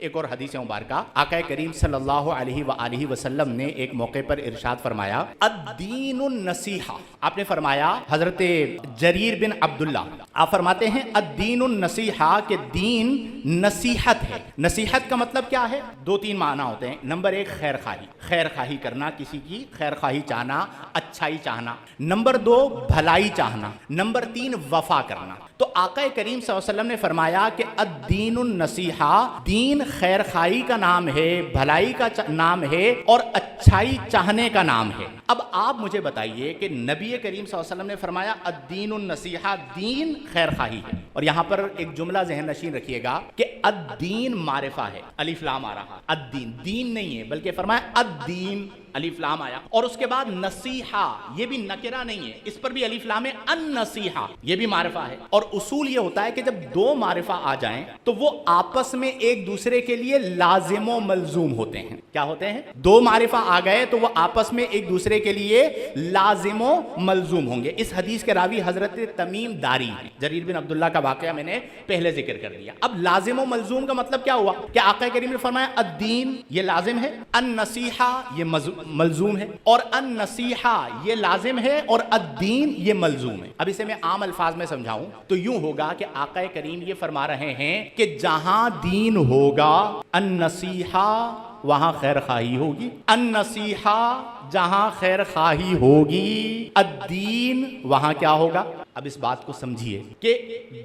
ایک اور حدیث مبارکہ آقا کریم صلی اللہ علیہ وآلہ وسلم نے ایک موقع پر ارشاد فرمایا الدین النصیحہ. آپ نے فرمایا حضرت جریر بن عبداللہ آپ فرماتے ہیں الدین النصیحہ کہ دین نصیحت ہے. نصیحت کا مطلب کیا ہے؟ دو تین معنی ہوتے ہیں. نمبر ایک خیر خواہی، خیر خواہی کرنا، کسی کی خیر خواہی چاہنا، اچھائی چاہنا. نمبر دو بھلائی چاہنا. نمبر تین وفا کرنا. تو آقا کریم صلی اللہ علیہ وسلم نے فرمایا کہ الدین النصیحہ، دین خیر خواہی کا نام ہے، بھلائی کا نام ہے اور اچھائی چاہنے کا نام ہے. اب آپ مجھے بتائیے کہ نبی کریم صلی اللہ علیہ وسلم نے فرمایا الدین النصیحہ، دین خیر خواہی ہے. اور یہاں پر ایک جملہ ذہن نشین رکھیے گا کہ الدین معرفہ ہے، الف لام آ رہا، الدین دین نہیں ہے بلکہ فرمایا الدین، الف لام آیا. اور اس کے بعد نصیحہ، یہ بھی نکرہ نہیں ہے، اس پر بھی الف لام ہے. النصیحہ یہ بھی معرفہ ہے. اور اصول یہ ہوتا ہے کہ جب دو معرفہ آ جائیں تو وہ آپس میں ایک دوسرے کے لیے لازم و ملزوم ہوتے ہیں. کیا ہوتے ہیں؟ دو معرفہ آ گئے تو وہ آپس میں ایک دوسرے کے لیے لازم و ملزوم ہوں گے. اس حدیث کے راوی حضرت تمیم داری ہیں. جریر بن عبداللہ کا واقعہ میں نے پہلے ذکر کر دیا. اب لازم و ملزوم کا مطلب کیا ہوا کہ آقا کریم نے فرمایا الدین یہ لازم ہے، النصیحہ یہ ملزوم ہے، اور النصیحہ یہ لازم ہے اور الدین یہ ملزوم ہے. اب اسے میں عام الفاظ میں سمجھاؤں تو یوں ہوگا کہ آقا کریم یہ فرما رہے ہیں کہ جہاں دین ہوگا النصیحہ وہاں خیر خواہی ہوگی، النصیحہ جہاں خیر خواہی ہوگی، الدین وہاں کیا ہوگا. اب اس بات کو سمجھیے کہ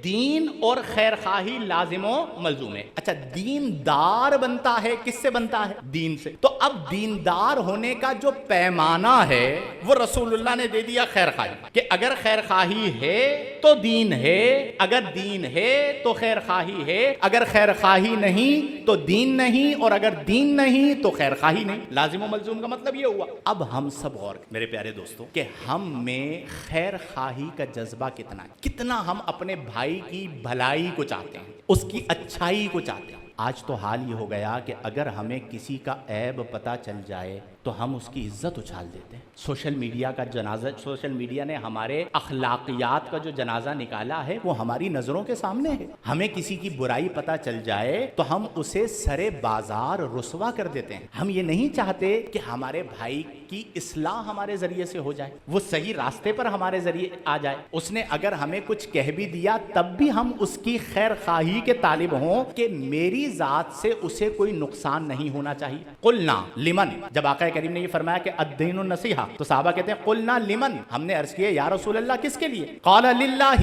دین اور خیر خواہی لازم و ملزوم ہے. اچھا دیندار بنتا ہے کس سے بنتا ہے؟ دین سے. تو اب دیندار ہونے کا جو پیمانہ ہے وہ رسول اللہ نے دے دیا خیر خواہی، کہ اگر خیر خواہی ہے تو دین ہے، اگر دین ہے تو خیر خواہی ہے، اگر خیر خواہی نہیں تو دین نہیں، اور اگر دین نہیں تو خیر خواہی نہیں. لازم و ملزوم کا مطلب یہ ہوا. اب ہم سب غور میرے پیارے دوستوں کہ ہم میں خیر خواہی کا جذبہ کتنا ہے، کتنا ہم اپنے بھائی کی بھلائی کو چاہتے ہیں، اس کی اچھائی کو چاہتے ہیں. آج تو حال یہ ہو گیا کہ اگر ہمیں کسی کا عیب پتہ چل جائے تو ہم اس کی عزت اچھال دیتے ہیں. سوشل میڈیا کا جنازہ، سوشل میڈیا نے ہمارے اخلاقیات کا جو جنازہ نکالا ہے وہ ہماری نظروں کے سامنے ہے. ہمیں کسی کی برائی پتہ چل جائے تو ہم اسے سرے بازار رسوا کر دیتے ہیں. ہم یہ نہیں چاہتے کہ ہمارے بھائی کی اصلاح ہمارے ذریعے سے ہو جائے، وہ صحیح راستے پر ہمارے ذریعے آ جائے. اس نے اگر ہمیں کچھ کہہ بھی دیا تب بھی ہم اس کی خیر خواہی کے طالب ہوں کہ میری ذات سے اسے کوئی نقصان نہیں ہونا چاہیے. قلنا لمن، جب آقا کریم نے یہ فرمایا کہ الدین النصیحہ تو صحابہ کہتے ہیں قلنا لمن، ہم نے عرض کیا یا رسول اللہ کس کے لیے؟ قال للہ،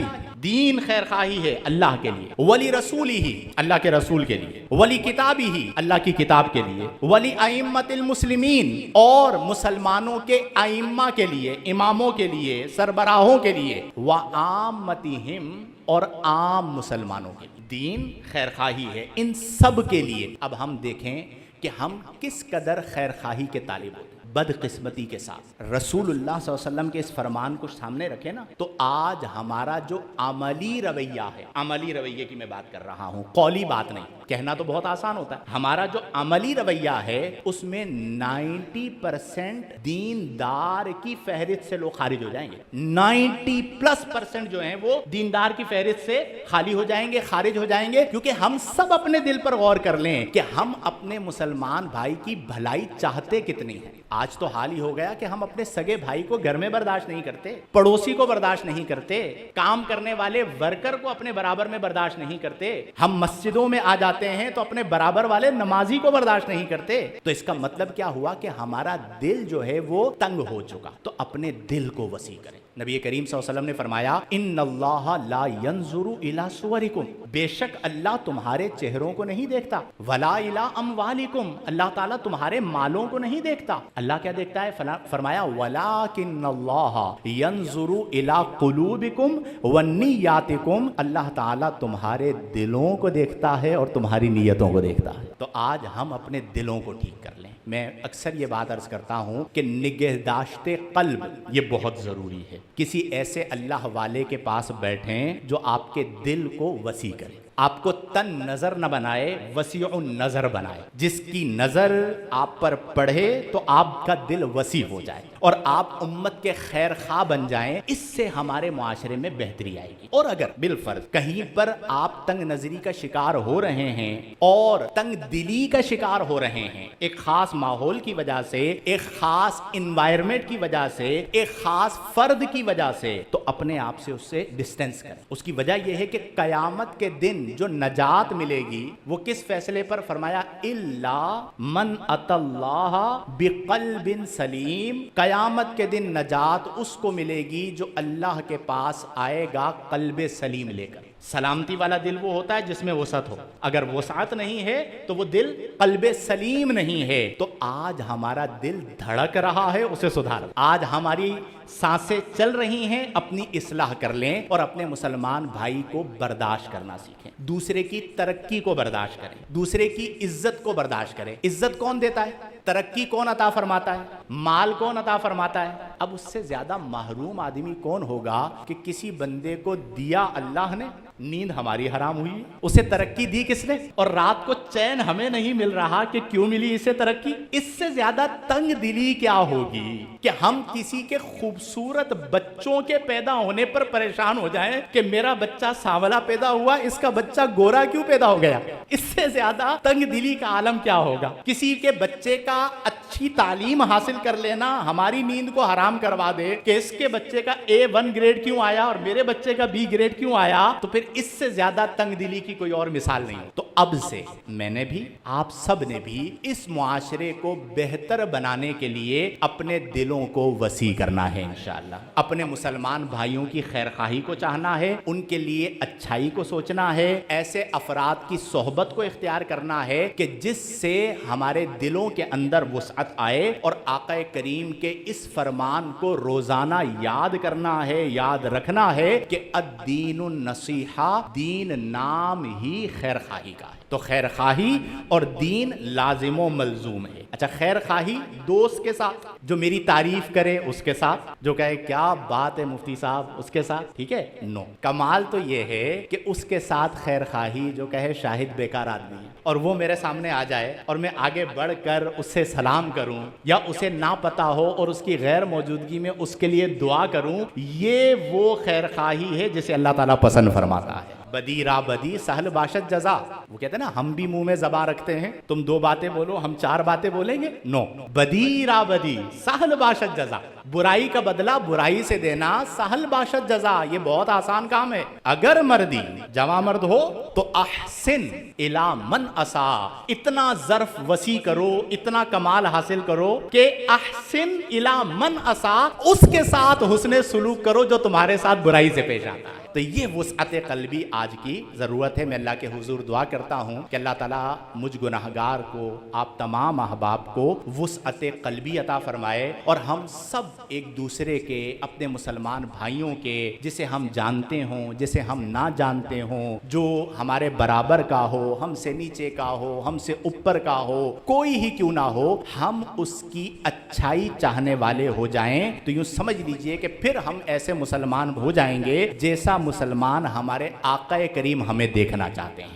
دین خیر خواہی ہے اللہ کے لیے، ولی رسولہ اللہ کے رسول کے لیے، ولی کتابہ اللہ کی کتاب کے لیے، ولی ائمۃ المسلمین اور مسلمانوں کے ائمہ کے لیے، اماموں کے لیے، سربراہوں کے لیے، وعامتہم اور عام مسلمانوں کے لیے. دین خیر خواہی ہے ان سب کے لیے. اب ہم دیکھیں کہ ہم کس قدر خیر خواہی کے طالب ہوتے ہیں. بدقسمتی کے ساتھ رسول اللہ صلی اللہ علیہ وسلم کے اس فرمان کو سامنے رکھے نا تو آج ہمارا جو عملی رویہ ہے، عملی رویے کی میں بات کر رہا ہوں، قولی بات نہیں، کہنا تو بہت آسان ہوتا ہے. ہمارا جو عملی رویہ ہے اس میں 90% دیندار کی فہرست سے لوگ خارج ہو جائیں گے. 90+% جو ہیں وہ دیندار کی فہرست سے خالی ہو جائیں گے، خارج ہو جائیں گے. کیونکہ ہم سب اپنے دل پر غور کر لیں کہ ہم اپنے مسلمان بھائی کی بھلائی چاہتے کتنی ہیں. آج تو حال ہی ہو گیا کہ ہم اپنے سگے بھائی کو گھر میں برداشت نہیں کرتے، پڑوسی کو برداشت نہیں کرتے، کام کرنے والے ورکر کو اپنے برابر میں برداشت نہیں کرتے. ہم مسجدوں میں آ جاتے ہیں تو اپنے برابر والے نمازی کو برداشت نہیں کرتے. تو اس کا مطلب کیا ہوا کہ ہمارا دل جو ہے وہ تنگ ہو چکا. تو اپنے دل کو وسیع کریں. نبی کریم صلی اللہ علیہ وسلم نے فرمایا ان اللہ لا ينظر الى صورکم، بے شک اللہ تمہارے چہروں کو نہیں دیکھتا، ولا الى اموالکم، اللہ تعالیٰ تمہارے مالوں کو نہیں دیکھتا. اللہ کیا دیکھتا ہے؟ فرمایا ولکن اللہ ينظر الى قلوبکم ونیاتکم، اللہ تعالیٰ تمہارے دلوں کو دیکھتا ہے اور تمہاری نیتوں کو دیکھتا ہے. تو آج ہم اپنے دلوں کو ٹھیک کر لیں. میں اکثر یہ بات عرض کرتا ہوں کہ نگہداشت قلب یہ بہت ضروری ہے. کسی ایسے اللہ والے کے پاس بیٹھیں جو آپ کے دل کو وسیع کرے، آپ کو تن نظر نہ بنائے، وسیع النظر بنائے. جس کی نظر آپ پر پڑھے تو آپ کا دل وسیع ہو جائے. اور آپ امت کے خیر خواہ بن جائیں، اس سے ہمارے معاشرے میں بہتری آئے گی۔ اور اگر بالفرض کہیں پر آپ تنگ نظری کا شکار ہو رہے ہیں اور تنگ دلی کا شکار ہو رہے ہیں، ایک خاص ماحول کی وجہ سے، ایک خاص انوائرمنٹ کی وجہ سے، ایک خاص فرد کی وجہ سے، تو اپنے آپ سے اس سے ڈسٹینس کریں۔ اس کی وجہ یہ ہے کہ قیامت کے دن جو نجات ملے گی وہ کس فیصلے پر؟ فرمایا الا من اتى اللہ بقلب سلیم، قیامت کے دن نجات اس کو ملے گی جو اللہ کے پاس آئے گا قلب سلیم لے کر۔ سلامتی والا دل وہ ہوتا ہے جس میں وسعت ہو، اگر وسعت نہیں ہے تو وہ دل قلب سلیم نہیں ہے۔ تو آج ہمارا دل دھڑک رہا ہے، اسے سدھار۔ آج ہماری سانسیں چل رہی ہیں، اپنی اصلاح کر لیں اور اپنے مسلمان بھائی کو برداشت کرنا سیکھیں، دوسرے کی ترقی کو برداشت کریں، دوسرے کی عزت کو برداشت کریں۔ عزت کون دیتا ہے؟ ترقی کون عطا فرماتا ہے؟ مال کون عطا فرماتا ہے؟ اب اس سے زیادہ محروم آدمی کون ہوگا کہ کسی بندے کو دیا اللہ نے، نیند ہماری حرام ہوئی، اسے ترقی دی کس نے، اور رات کو چین ہمیں نہیں مل رہا کہ کیوں ملی اسے ترقی؟ اس سے زیادہ تنگ دلی کیا ہوگی کہ ہم کسی کے خوبصورت بچوں کے پیدا ہونے پر پریشان ہو جائیں کہ میرا بچہ سانولا پیدا ہوا، اس کا بچہ گورا کیوں پیدا ہو گیا؟ اس سے زیادہ تنگ دلی کا عالم کیا ہوگا؟ کسی کے بچے کا اچھی تعلیم حاصل کر لینا ہماری نیند کو حرام کروا دے کہ اس کے بچے کا A1 گریڈ کیوں آیا اور میرے بچے کا B گریڈ کیوں آیا، تو پھر اس سے زیادہ تنگ دلی کی کوئی اور مثال نہیں ہے۔ تو اب سے میں نے بھی، آپ سب نے بھی اس معاشرے کو بہتر بنانے کے لیے اپنے دلوں کو وسیع کرنا ہے انشاءاللہ، اپنے مسلمان بھائیوں کی خیر خواہی کو چاہنا ہے، ان کے لیے اچھائی کو سوچنا ہے، ایسے افراد کی صحبت کو اختیار کرنا ہے کہ جس سے ہمارے دلوں کے اندر وسعت آئے، اور آقا کریم کے اس فرمان کو روزانہ یاد کرنا ہے، یاد رکھنا ہے کہ الدین النصیحہ، دین نام ہی خیر خواہی کا ہے۔ تو خیر خواہی اور دین لازم و ملزوم ہے۔ اچھا، خیر خواہی دوست کے ساتھ، جو میری تعریف کرے اس کے ساتھ، جو کہے کیا بات ہے مفتی صاحب اس کے ساتھ، ٹھیک ہے؟ نو، کمال تو یہ ہے کہ اس کے ساتھ خیر خواہی جو کہے شاہد بیکار آدمی ہے، اور وہ میرے سامنے آ جائے اور میں آگے بڑھ کر اس سے سلام کروں یا اسے نہ پتا ہو اور اس کی غیر موجودگی میں اس کے لیے دعا کروں، یہ وہ خیر خواہی ہے جسے اللہ تعالیٰ پسند فرماتا ہے۔ بدی را بدی سہل باشد جزا، وہ کہتے ہیں نا ہم بھی منہ میں زبان رکھتے ہیں، تم 2 باتیں بولو ہم 4 باتیں بولیں گے، نو، بدی را بدی سہل باشد جزا، برائی کا بدلہ برائی سے دینا سہل باشد جزا، یہ بہت آسان کام ہے۔ اگر مردی جوان مرد ہو تو احسن الی من اسا، اتنا ظرف وسیع کرو، اتنا کمال حاصل کرو کہ احسن الی من اسا، اس کے ساتھ حسن سلوک کرو جو تمہارے ساتھ برائی سے پیش آتا ہے۔ تو یہ وسعت قلبی آج کی ضرورت ہے۔ میں اللہ کے حضور دعا کرتا ہوں کہ اللہ تعالیٰ مجھ گناہگار کو، آپ تمام احباب کو وسعت قلبی عطا فرمائے، اور ہم سب ایک دوسرے کے، اپنے مسلمان بھائیوں کے، جسے ہم جانتے ہوں جسے ہم نہ جانتے ہوں، جو ہمارے برابر کا ہو، ہم سے نیچے کا ہو، ہم سے اوپر کا ہو، کوئی ہی کیوں نہ ہو، ہم اس کی اچھائی چاہنے والے ہو جائیں۔ تو یوں سمجھ لیجئے کہ پھر ہم ایسے مسلمان ہو جائیں گے جیسا مسلمان ہمارے آقا کریم ہمیں دیکھنا چاہتے ہیں۔